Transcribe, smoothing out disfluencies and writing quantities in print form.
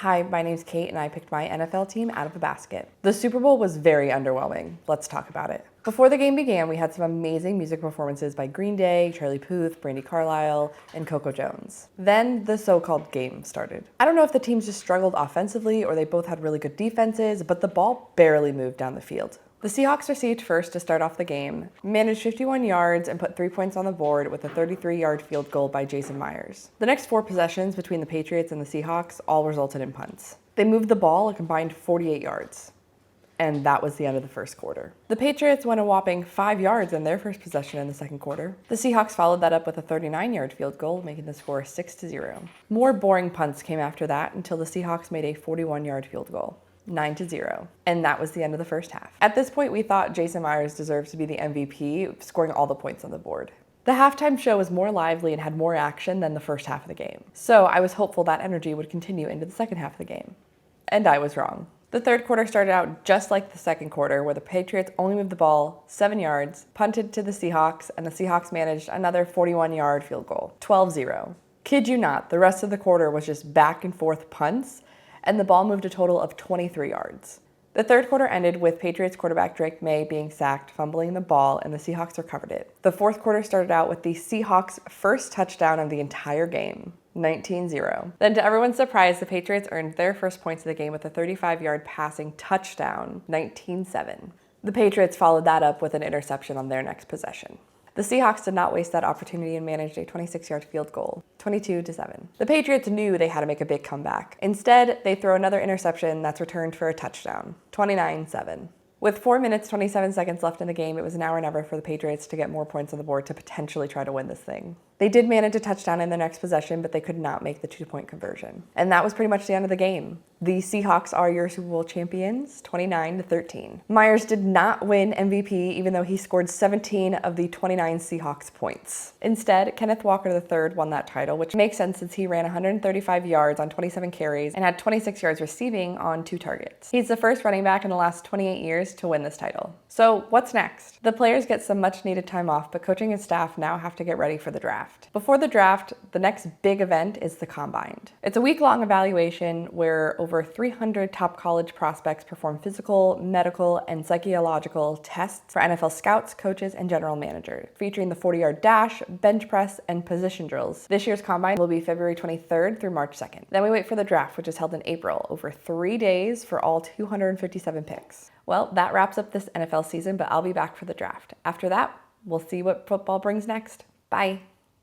Hi, my name's Kate and I picked my NFL team out of a basket. The Super Bowl was very underwhelming. Let's talk about it. Before the game began, we had some amazing music performances by Green Day, Charlie Puth, Brandy Carlisle, and Coco Jones. Then the so-called game started. I don't know if the teams just struggled offensively or they both had really good defenses, but the ball barely moved down the field. The Seahawks received first to start off the game, managed 51 yards and put 3 points on the board with a 33-yard field goal by Jason Myers. The next 4 possessions between the Patriots and the Seahawks all resulted in punts. They moved the ball a combined 48 yards. And that was the end of the first quarter. The Patriots went a whopping 5 yards in their first possession in the second quarter. The Seahawks followed that up with a 39-yard field goal, making the score 6-0. More boring punts came after that until the Seahawks made a 41-yard field goal. 9-0. And that was the end of the first half. At this point, we thought Jason Myers deserved to be the MVP, scoring all the points on the board. The halftime show was more lively and had more action than the first half of the game. So I was hopeful that energy would continue into the second half of the game. And I was wrong. The third quarter started out just like the second quarter, where the Patriots only moved the ball 7 yards, punted to the Seahawks, and the Seahawks managed another 41-yard field goal. 12-0. Kid you not, the rest of the quarter was just back and forth punts, and the ball moved a total of 23 yards. The third quarter ended with Patriots quarterback Drake May being sacked, fumbling the ball, and the Seahawks recovered it. The fourth quarter started out with the Seahawks' first touchdown of the entire game, 19-0. Then to everyone's surprise, the Patriots earned their first points of the game with a 35-yard passing touchdown, 19-7. The Patriots followed that up with an interception on their next possession. The Seahawks did not waste that opportunity and managed a 26-yard field goal, 22-7. The Patriots knew they had to make a big comeback. Instead, they throw another interception that's returned for a touchdown, 29-7. With 4 minutes, 27 seconds left in the game, it was now or never for the Patriots to get more points on the board to potentially try to win this thing. They did manage a touchdown in their next possession, but they could not make the 2-point conversion. And that was pretty much the end of the game. The Seahawks are your Super Bowl champions, 29-13. Myers did not win MVP, even though he scored 17 of the 29 Seahawks points. Instead, Kenneth Walker III won that title, which makes sense since he ran 135 yards on 27 carries and had 26 yards receiving on 2 targets. He's the first running back in the last 28 years to win this title. So what's next? The players get some much needed time off, but coaching and staff now have to get ready for the draft. Before the draft, the next big event is the Combine. It's a week-long evaluation where over 300 top college prospects perform physical, medical, and psychological tests for NFL scouts, coaches, and general managers, featuring the 40-yard dash, bench press, and position drills. This year's Combine will be February 23rd through March 2nd. Then we wait for the draft, which is held in April, over 3 days for all 257 picks. Well, that wraps up this NFL season, but I'll be back for the draft. After that, we'll see what football brings next. Bye.